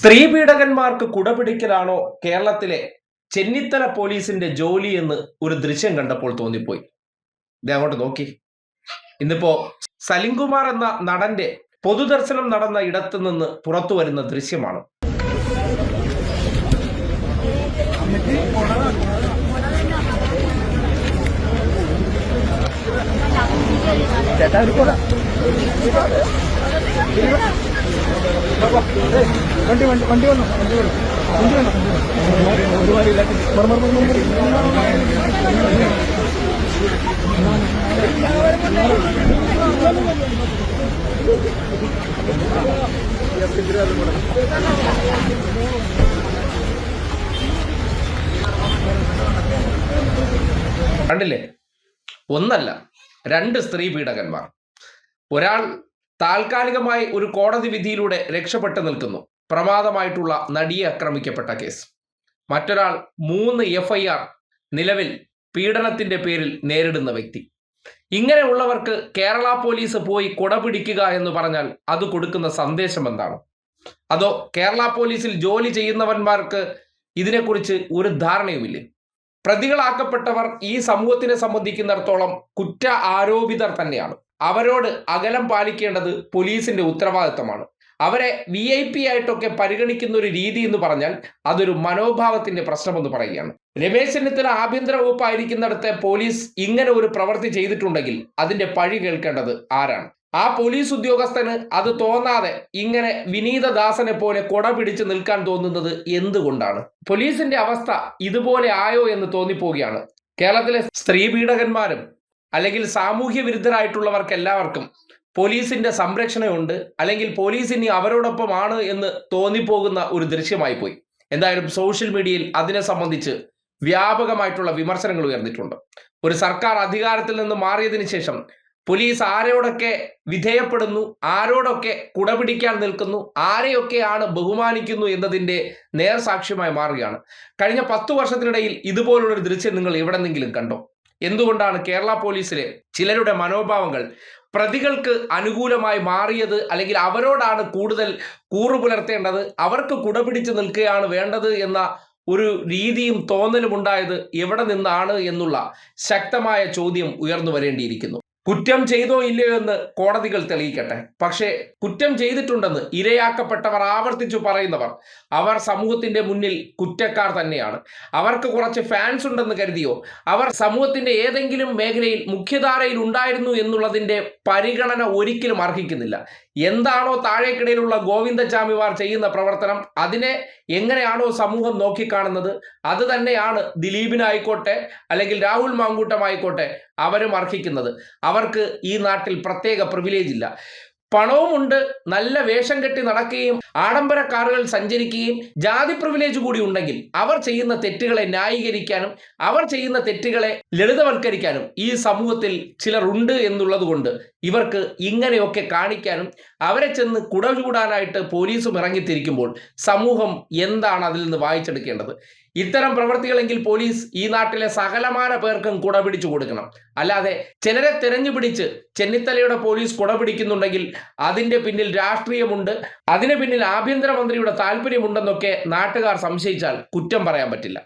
സ്ത്രീപീഡകന്മാർക്ക് കുടപിടിക്കലാണോ കേരളത്തിലെ ചെന്നിത്തല പോലീസിന്റെ ജോലി എന്ന് ഒരു ദൃശ്യം കണ്ടപ്പോൾ തോന്നിപ്പോയി. ഇത് അങ്ങോട്ട് നോക്കി. ഇന്നിപ്പോ സലിംകുമാർ എന്ന നടന്റെ പൊതുദർശനം നടന്ന ഇടത്തു നിന്ന് പുറത്തു വരുന്ന ദൃശ്യമാണ്. വണ്ടി വന്നു വണ്ടി വന്നു കണ്ടില്ലേ? ഒന്നല്ല, രണ്ട് സ്ത്രീ പീഡകന്മാർ. ഒരാൾ താൽക്കാലികമായി ഒരു കോടതി വിധിയിലൂടെ രക്ഷപ്പെട്ടു നിൽക്കുന്നു, പ്രമാദമായിട്ടുള്ള നടിയെ ആക്രമിക്കപ്പെട്ട കേസ്. മറ്റൊരാൾ 3 FIR നിലവിൽ പീഡനത്തിന്റെ പേരിൽ നേരിടുന്ന വ്യക്തി. ഇങ്ങനെയുള്ളവർക്ക് കേരള പോലീസ് പോയി കൊട പിടിക്കുക എന്ന് പറഞ്ഞാൽ അത് കൊടുക്കുന്ന സന്ദേശം എന്താണ്? അതോ കേരള പോലീസിൽ ജോലി ചെയ്യുന്നവന്മാർക്ക് ഇതിനെക്കുറിച്ച് ഒരു ധാരണയുമില്ലേ? പ്രതികളാക്കപ്പെട്ടവർ ഈ സമൂഹത്തിനെ സംബന്ധിക്കുന്നിടത്തോളം കുറ്റ ആരോപിതർ തന്നെയാണ്. അവരോട് അകലം പാലിക്കേണ്ടത് പോലീസിന്റെ ഉത്തരവാദിത്തമാണ്. അവരെ VIP ആയിട്ടൊക്കെ പരിഗണിക്കുന്ന ഒരു രീതി എന്ന് പറഞ്ഞാൽ അതൊരു മനോഭാവത്തിന്റെ പ്രശ്നമെന്ന് പറയുകയാണ്. രമേശ് ചെന്നിത്തല ആഭ്യന്തര വകുപ്പ് ആയിരിക്കുന്നിടത്തെ പോലീസ് ഇങ്ങനെ ഒരു പ്രവൃത്തി ചെയ്തിട്ടുണ്ടെങ്കിൽ അതിന്റെ പഴി കേൾക്കേണ്ടത് ആരാണ്? ആ പോലീസ് ഉദ്യോഗസ്ഥന് അത് തോന്നാതെ ഇങ്ങനെ വിനീതദാസനെ പോലെ കൊട പിടിച്ച് നിൽക്കാൻ തോന്നുന്നത് എന്തുകൊണ്ടാണ്? പോലീസിന്റെ അവസ്ഥ ഇതുപോലെ ആയോ എന്ന് തോന്നിപ്പോവുകയാണ്. കേരളത്തിലെ സ്ത്രീ പീഡകന്മാരും അല്ലെങ്കിൽ സാമൂഹ്യ വിരുദ്ധരായിട്ടുള്ളവർക്ക് എല്ലാവർക്കും പോലീസിന്റെ സംരക്ഷണയുണ്ട്, അല്ലെങ്കിൽ പോലീസ് ഇനി അവരോടൊപ്പമാണ് എന്ന് തോന്നിപ്പോകുന്ന ഒരു ദൃശ്യമായി പോയി. എന്തായാലും സോഷ്യൽ മീഡിയയിൽ അതിനെ സംബന്ധിച്ച് വ്യാപകമായിട്ടുള്ള വിമർശനങ്ങൾ ഉയർന്നിട്ടുണ്ട്. ഒരു സർക്കാർ അധികാരത്തിൽ നിന്ന് മാറിയതിനു ശേഷം പോലീസ് ആരോടൊക്കെ വിധേയപ്പെടുന്നു, ആരോടൊക്കെ കുടപിടിക്കാൻ നിൽക്കുന്നു, ആരെയൊക്കെയാണ് ബഹുമാനിക്കുന്നു എന്നതിൻ്റെ നേർസാക്ഷ്യമായി മാറുകയാണ്. കഴിഞ്ഞ 10 വർഷത്തിനിടയിൽ ഇതുപോലുള്ളൊരു ദൃശ്യം നിങ്ങൾ എവിടെന്നെങ്കിലും കണ്ടോ? എന്തുകൊണ്ടാണ് കേരള പോലീസിലെ ചിലരുടെ മനോഭാവങ്ങൾ പ്രതികൾക്ക് അനുകൂലമായി മാറിയത്? അല്ലെങ്കിൽ അവരോടാണ് കൂടുതൽ കൂറു പുലർത്തേണ്ടത്, അവർക്ക് കുടപിടിച്ച് നിൽക്കുകയാണ് വേണ്ടത് എന്ന ഒരു രീതിയും തോന്നലും ഉണ്ടായത് എവിടെ നിന്നാണ് എന്നുള്ള ശക്തമായ ചോദ്യം ഉയർന്നു വരേണ്ടിയിരിക്കുന്നു. കുറ്റം ചെയ്തോ ഇല്ലയോ എന്ന് കോടതികൾ തെളിയിക്കട്ടെ. പക്ഷേ കുറ്റം ചെയ്തിട്ടുണ്ടെന്ന് ഇരയാക്കപ്പെട്ടവർ ആവർത്തിച്ചു പറയുന്നവർ, അവർ സമൂഹത്തിന്റെ മുന്നിൽ കുറ്റക്കാർ തന്നെയാണ്. അവർക്ക് കുറച്ച് ഫാൻസ് ഉണ്ടെന്ന് കരുതിയോ അവർ സമൂഹത്തിന്റെ ഏതെങ്കിലും മേഖലയിൽ മുഖ്യധാരയിൽ ഉണ്ടായിരുന്നു എന്നുള്ളതിന്റെ പരിഗണന ഒരിക്കലും അർഹിക്കുന്നില്ല. എന്താണോ താഴേക്കിടയിലുള്ള ഗോവിന്ദചാമിമാർ ചെയ്യുന്ന പ്രവർത്തനം, അതിനെ എങ്ങനെയാണോ സമൂഹം നോക്കിക്കാണുന്നത്, അത് തന്നെയാണ് ദിലീപിനായിക്കോട്ടെ അല്ലെങ്കിൽ രാഹുൽ മാങ്കൂട്ടമായിക്കോട്ടെ അവരും അർഹിക്കുന്നത്. അവർക്ക് ഈ നാട്ടിൽ പ്രത്യേക പ്രിവിലേജ് ഇല്ല. പണവുമുണ്ട്, നല്ല വേഷം കെട്ടി നടക്കുകയും ആഡംബര കാറുകൾ സഞ്ചരിക്കുകയും ജാതി പ്രിവിലേജ് കൂടി ഉണ്ടെങ്കിൽ അവർ ചെയ്യുന്ന തെറ്റുകളെ ന്യായീകരിക്കാനും അവർ ചെയ്യുന്ന തെറ്റുകളെ ലളിതവൽക്കരിക്കാനും ഈ സമൂഹത്തിൽ ചിലർ ഉണ്ട് എന്നുള്ളത് കൊണ്ട് ഇവർക്ക് ഇങ്ങനെയൊക്കെ കാണിക്കാനും അവരെ ചെന്ന് കുടചൂടാനായിട്ട് പോലീസും ഇറങ്ങിത്തിരിക്കുമ്പോൾ സമൂഹം എന്താണ് അതിൽ നിന്ന് വായിച്ചെടുക്കേണ്ടത്? ഇത്തരം പ്രവൃത്തികളെങ്കിൽ പോലീസ് ഈ നാട്ടിലെ സകലമാന പേർക്കും കുട പിടിച്ചു കൊടുക്കണം. അല്ലാതെ ചിലരെ തെരഞ്ഞുപിടിച്ച് ചെന്നിത്തലയുടെ പോലീസ് കുട പിടിക്കുന്നുണ്ടെങ്കിൽ അതിന്റെ പിന്നിൽ രാഷ്ട്രീയമുണ്ട്, അതിന് പിന്നിൽ ആഭ്യന്തരമന്ത്രിയുടെ താല്പര്യമുണ്ടെന്നൊക്കെ നാട്ടുകാർ സംശയിച്ചാൽ കുറ്റം പറയാൻ പറ്റില്ല.